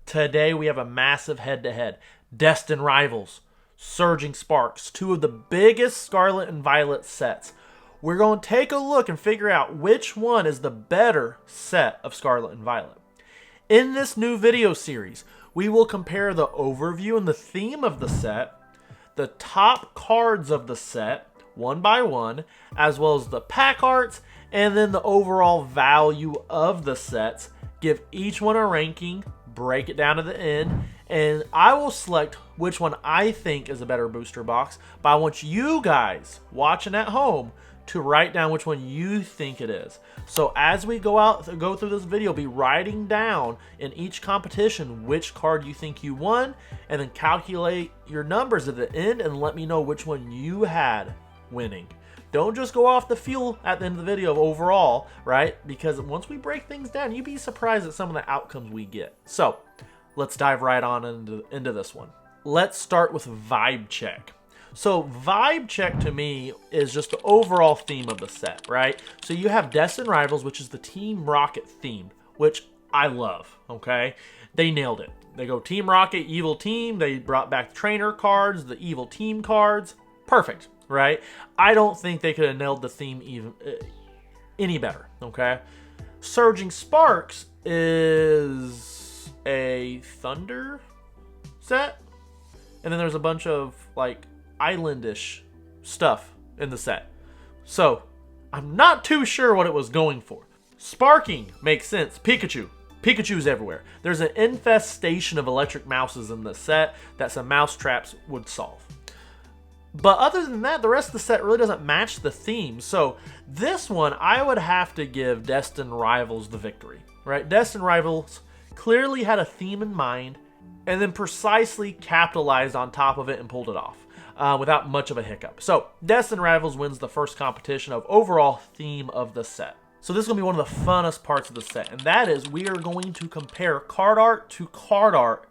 Today we have a massive head-to-head. Destin rivals, Surging Sparks, two of the biggest Scarlet and Violet sets. We're going to take a look and figure out which one is the better set of Scarlet and Violet. In this new video series, we will compare the overview and the theme of the set, the top cards of the set, one by one, as well as the pack arts, and then the overall value of the sets. Give each one a ranking, break it down to the end, and I will select which one I think is a better booster box, but I want you guys watching at home to write down which one you think it is. So as we go through this video, be writing down in each competition which card you think you won, and then calculate your numbers at the end and let me know which one you had winning. Don't just go off the feel at the end of the video overall, right? Because once we break things down, you'd be surprised at some of the outcomes we get. So let's dive right on into this one. Let's start with vibe check. So vibe check to me is just the overall theme of the set, right? So you have Destin Rivals, which is the Team Rocket theme, which I love, okay? They nailed it. They go Team Rocket, Evil Team. They brought back the trainer cards, the Evil Team cards. Perfect, right? I don't think they could have nailed the theme even any better, okay? Surging Sparks is a Thunder set. And then there's a bunch of, like, islandish stuff in the set. So I'm not too sure what it was going for. Sparking makes sense. Pikachu's everywhere. There's an infestation of electric mouses in the set that some mouse traps would solve. But other than that, the rest of the set really doesn't match the theme. So this one, I would have to give Destin Rivals the victory, right? Destin Rivals clearly had a theme in mind and then precisely capitalized on top of it and pulled it off without much of a hiccup. So Destin Rivals wins the first competition of overall theme of the set. So this is going to be one of the funnest parts of the set, and that is we are going to compare card art to card art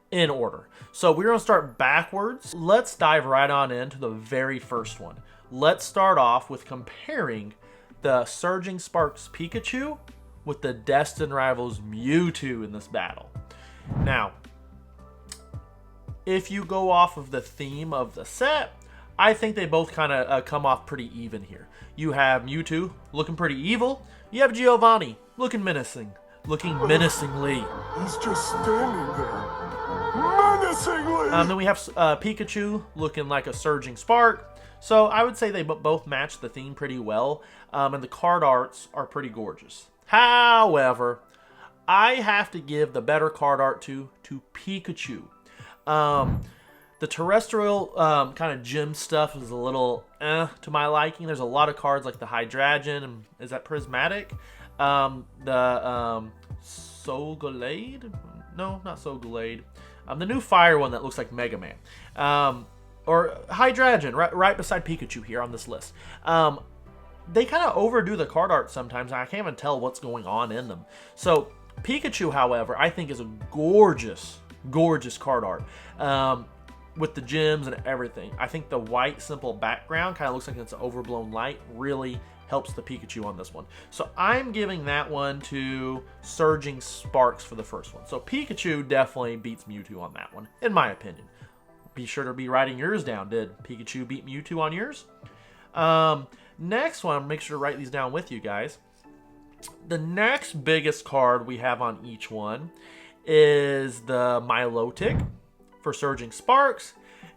in order. So we're going to start backwards. Let's dive right on into the very first one. Let's start off with comparing the Surging Sparks Pikachu with the Destin Rivals Mewtwo in this battle. Now, if you go off of the theme of the set, I think they both kind of come off pretty even here. You have Mewtwo looking pretty evil. You have Giovanni looking menacingly. He's just standing there, menacingly. Then we have Pikachu looking like a Surging Spark. So I would say they both match the theme pretty well, and the card arts are pretty gorgeous. However, I have to give the better card art to Pikachu. The terrestrial kind of gym stuff is a little to my liking. There's a lot of cards like the Hydragen, and is that Prismatic? The Solgalade? No, not Solgalade. The new fire one that looks like Mega Man. Or Hydragen, right beside Pikachu here on this list. They kind of overdo the card art sometimes, and I can't even tell what's going on in them. So Pikachu, however, I think is a gorgeous card art with the gems and everything. I think the white simple background kind of looks like it's an overblown light. Really helps the Pikachu on this one. So I'm giving that one to Surging Sparks for the first one. So Pikachu definitely beats Mewtwo on that one, in my opinion. Be sure to be writing yours down. Did Pikachu beat Mewtwo on yours? Next one, make sure to write these down with you guys. The next biggest card we have on each one is the Milotic for Surging Sparks,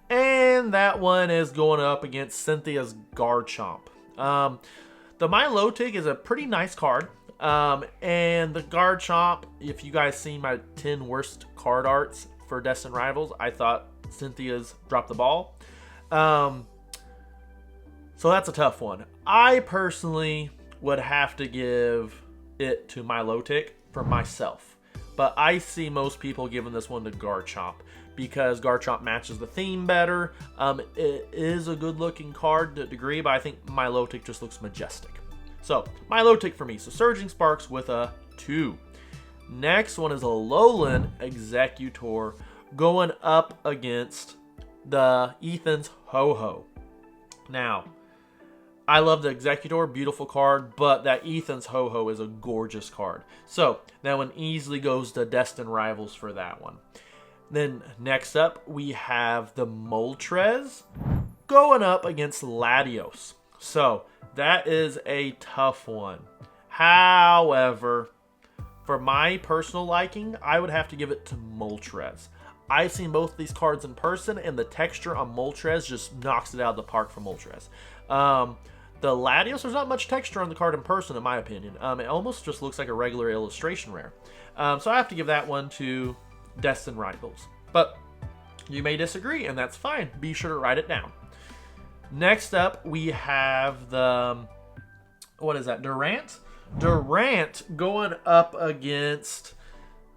and that one is going up against Cynthia's Garchomp. The Milotic is a pretty nice card, and the Garchomp, if you guys seen my 10 worst card arts for Destin Rivals, I thought Cynthia's dropped the ball. So that's a tough one. I personally would have to give it to Milotic for myself. But I see most people giving this one to Garchomp because Garchomp matches the theme better. It is a good looking card to a degree, but I think Milotic just looks majestic. So Milotic for me. So Surging Sparks with a 2. Next one is a Alolan Executor going up against the Ethan's Ho-Ho. Now, I love the Executor, beautiful card, but that Ethan's Ho-Ho is a gorgeous card. So that one easily goes to Destined Rivals for that one. Then next up, we have the Moltres going up against Latios. So that is a tough one. However, for my personal liking, I would have to give it to Moltres. I've seen both of these cards in person, and the texture on Moltres just knocks it out of the park for Moltres. The Latios, there's not much texture on the card in person, in my opinion. It almost just looks like a regular illustration rare. So I have to give that one to Destined Rivals. But you may disagree, and that's fine. Be sure to write it down. Next up, we have the, what is that, Durant? Durant going up against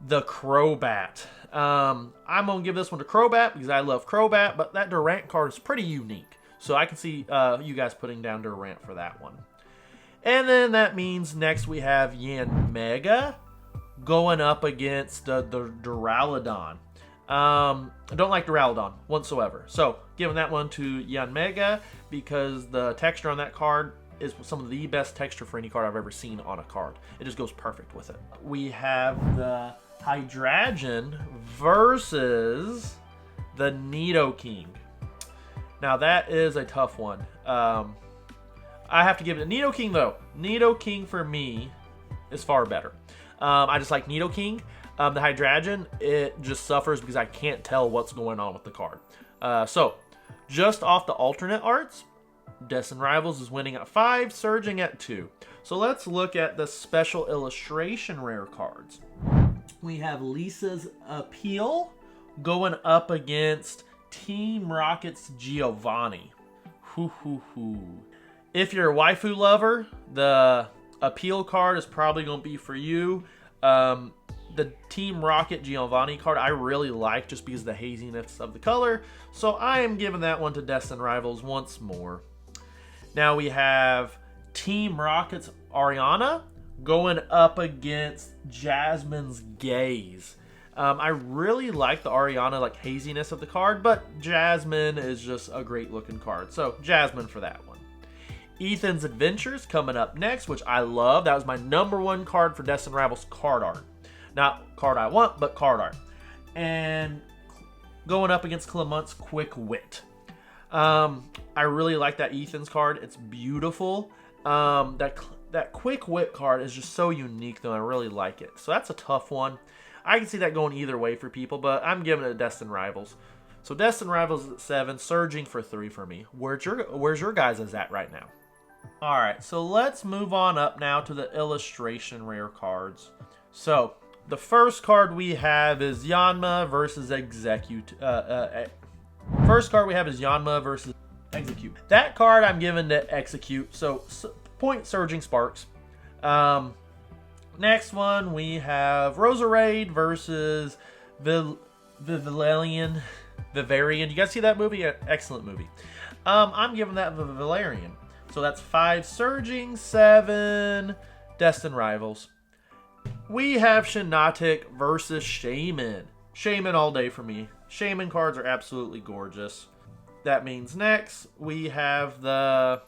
the Crobat. I'm going to give this one to Crobat because I love Crobat, but that Durant card is pretty unique. So I can see you guys putting down Durant for that one. And then that means next we have Yanmega going up against the Duraludon. I don't like Duraludon whatsoever. So giving that one to Yanmega because the texture on that card is some of the best texture for any card I've ever seen on a card. It just goes perfect with it. We have the Hydragen versus the Nidoking. Now that is a tough one. I have to give it to Nidoking though. Nidoking for me is far better. I just like Nidoking. The Hydragen, it just suffers because I can't tell what's going on with the card. So just off the alternate arts, Destined Rivals is winning at 5, surging at 2. So let's look at the special illustration rare cards. We have Lisa's Appeal going up against Team Rocket's Giovanni. If you're a waifu lover, the Appeal card is probably going to be for you. The Team Rocket Giovanni card I really like just because of the haziness of the color. So I am giving that one to Destined Rivals once more. Now we have Team Rocket's Ariana going up against Jasmine's Gaze. I really like the Ariana like haziness of the card, but Jasmine is just a great looking card. So Jasmine for that one. Ethan's Adventures coming up next, which I love. That was my #1 card for Destined Rivals card art. Not card I want, but card art. And going up against Clement's Quick Wit. I really like that Ethan's card. It's beautiful. That Quick Wit card is just so unique, though. I really like it. So that's a tough one. I can see that going either way for people, but I'm giving it to Destined Rivals. So Destined Rivals at 7, surging for 3 for me. Where's your guys' at right now? All right, so let's move on up now to the illustration rare cards. So the first card we have is Yanma versus Execute. First card we have is Yanma versus Execute. That card I'm giving to Execute. So point Surging Sparks. Next one we have Roserade versus Vivillarian. You guys see that movie? Excellent movie. I'm giving that Vivillarian. So that's 5 surging, 7 Destined Rivals. We have Shiinotic versus Shaman. Shaman all day for me. Shaman cards are absolutely gorgeous. That means next we have the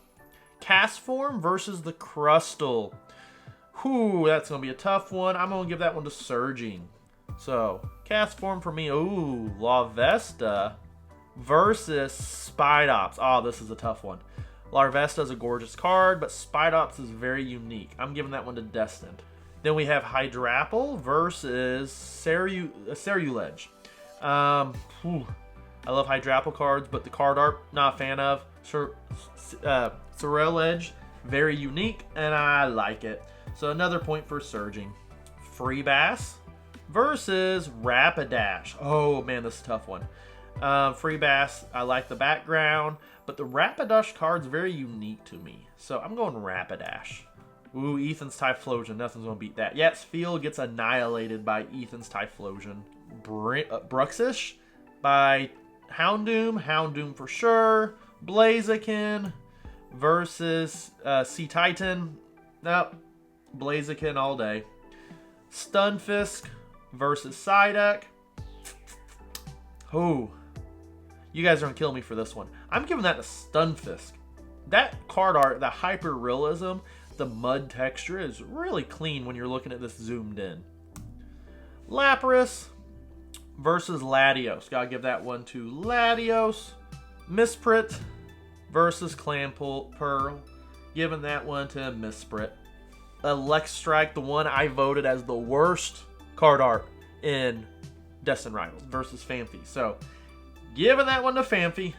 Cast Form versus the Crustle. Whew, that's going to be a tough one. I'm going to give that one to Surging. So, Cast Form for me. Ooh, La Vesta versus Spidops. Oh, this is a tough one. La Vesta is a gorgeous card, but Spidops is very unique. I'm giving that one to Destined. Then we have Hydrapple versus Cerulege. I love Hydrapple cards, but the card art, not a fan of. Cerulege, very unique, and I like it. So another point for Surging. Freebass versus Rapidash. Oh man, this is a tough one. Freebass, I like the background, but the Rapidash card's very unique to me. So I'm going Rapidash. Ooh, Ethan's Typhlosion. Nothing's going to beat that. Yes, Field gets annihilated by Ethan's Typhlosion. Bruxish by Houndoom. Houndoom for sure. Blaziken versus Sea Titan. Nope. Blaziken all day. Stunfisk versus Psyduck. Oh, you guys are going to kill me for this one. I'm giving that to Stunfisk. that card art, the hyper realism, the mud texture is really clean when you're looking at this zoomed in. Lapras versus Latios. Gotta give that one to Latios. Misprit versus Clamperl. Giving that one to Misprit. Electrike, the one I voted as the worst card art in Destined Rivals versus Phanpy. So, giving that one to Phanpy.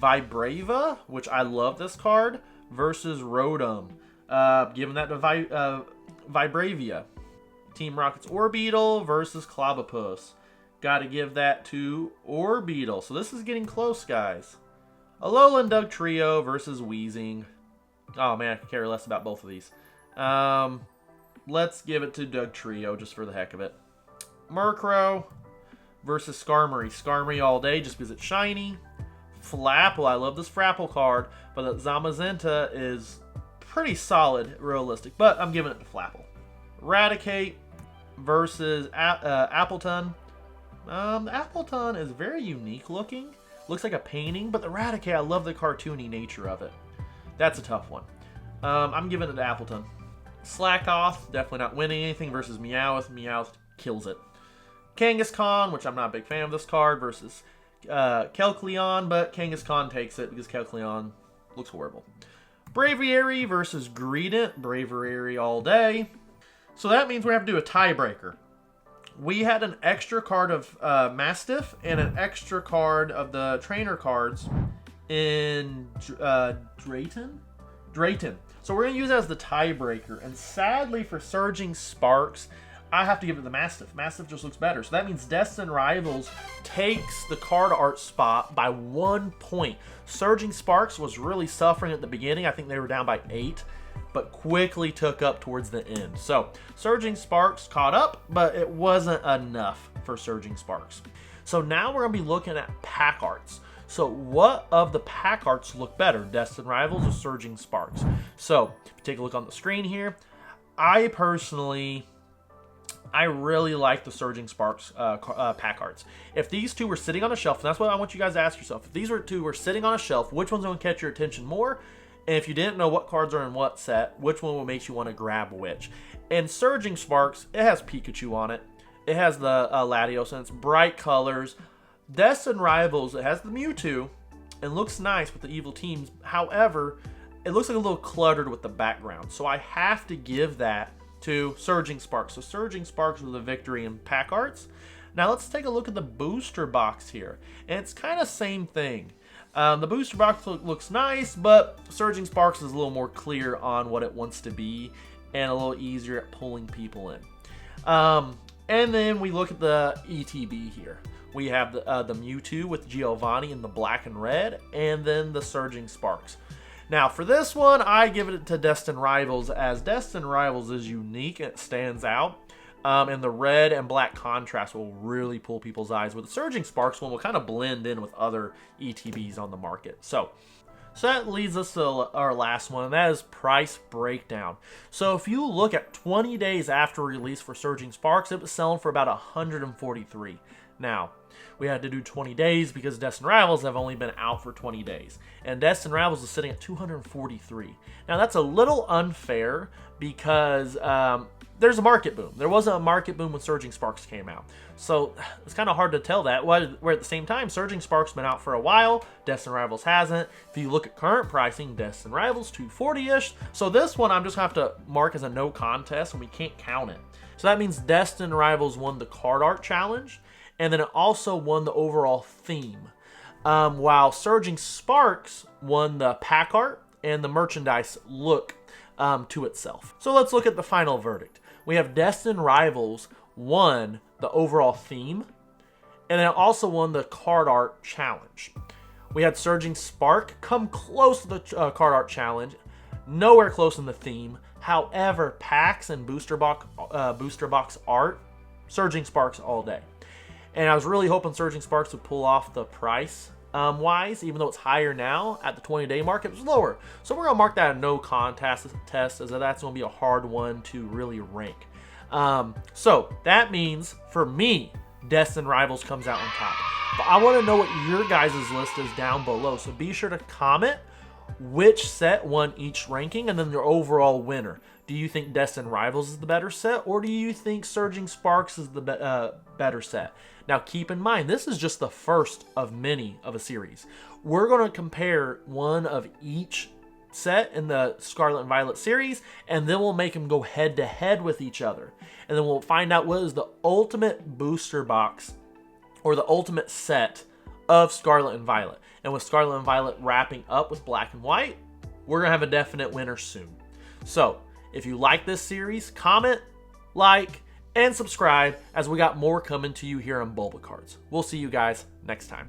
Vibrava, which I love this card, versus Rotom. Giving that to Vibravia. Team Rocket's Orbeetle versus Clobbopus. Got to give that to Orbeetle. So this is getting close, guys. Alolan Dugtrio versus Weezing. Oh man, I could care less about both of these. Let's give it to Dugtrio just for the heck of it. Murkrow versus Skarmory. Skarmory all day just because it's shiny. Flapple. I love this Frapple card, but the Zamazenta is pretty solid, realistic. But I'm giving it to Flapple. Raticate versus Appleton. Appleton is very unique looking. Looks like a painting, but the Raticate, I love the cartoony nature of it. That's a tough one. I'm giving it to Appleton. Slackoth, definitely not winning anything versus Meowth. Meowth kills it. Kangaskhan, which I'm not a big fan of this card, versus Kelcleon, but Kangaskhan takes it because Kelcleon looks horrible. Braviary versus Greedent. Braviary all day. So that means we have to do a tiebreaker. We had an extra card of Mastiff and an extra card of the trainer cards in Drayton. So we're going to use that as the tiebreaker. And sadly for Surging Sparks, I have to give it the Mastiff. Mastiff just looks better. So that means Destined Rivals takes the card art spot by 1 point. Surging Sparks was really suffering at the beginning. I think they were down by 8, but quickly took up towards the end. So Surging Sparks caught up, but it wasn't enough for Surging Sparks. So now we're going to be looking at pack arts. So what of the pack arts look better, Destined Rivals or Surging Sparks? So if you take a look on the screen here, I really like the Surging Sparks pack arts. If these two were sitting on a shelf, and that's what I want you guys to ask yourself, if these two were sitting on a shelf, which one's going to catch your attention more? And if you didn't know what cards are in what set, which one will make you want to grab which? And Surging Sparks, it has Pikachu on it. It has the Latios, and it's bright colors. Destined Rivals, it has the Mewtwo, and looks nice with the evil teams. However, it looks like a little cluttered with the background. So I have to give that to Surging Sparks. So Surging Sparks with a victory in pack arts. Now let's take a look at the booster box here. And it's kind of same thing. The booster box looks nice, but Surging Sparks is a little more clear on what it wants to be and a little easier at pulling people in. And then we look at the ETB here. We have the Mewtwo with Giovanni in the black and red, and then the Surging Sparks. Now, for this one, I give it to Destined Rivals, as Destined Rivals is unique and it stands out. And the red and black contrast will really pull people's eyes. With the Surging Sparks one will kind of blend in with other ETBs on the market. So that leads us to our last one, and that is price breakdown. So if you look at 20 days after release for Surging Sparks, it was selling for about $143. Now, we had to do 20 days because Destined Rivals have only been out for 20 days. And Destined Rivals is sitting at $243. Now, that's a little unfair because there's a market boom. There wasn't a market boom when Surging Sparks came out. So it's kind of hard to tell that. Where at the same time, Surging Sparks been out for a while. Destined Rivals hasn't. If you look at current pricing, Destined Rivals $240-ish. So this one I'm just going to have to mark as a no contest and we can't count it. So that means Destined Rivals won the card art challenge. And then it also won the overall theme. While Surging Sparks won the pack art and the merchandise look to itself. So let's look at the final verdict. We have Destined Rivals won the overall theme, and then it also won the card art challenge. We had Surging Spark come close to the card art challenge, nowhere close in the theme. However, packs and booster box art, Surging Sparks all day. And I was really hoping Surging Sparks would pull off the price wise, even though it's higher now. At the 20-day mark, it was lower. So we're going to mark that a no contest test, as that's going to be a hard one to really rank. So that means, for me, Destined Rivals comes out on top. But I want to know what your guys' list is down below. So be sure to comment which set won each ranking and then your overall winner. Do you think Destined Rivals is the better set, or do you think Surging Sparks is the better set? Now keep in mind, this is just the first of many of a series. We're going to compare one of each set in the Scarlet and Violet series, and then we'll make them go head to head with each other. And then we'll find out what is the ultimate booster box or the ultimate set of Scarlet and Violet. And with Scarlet and Violet wrapping up with Black and White, we're going to have a definite winner soon. So, if you like this series, comment, like, and subscribe as we got more coming to you here on Bulba Cards. We'll see you guys next time.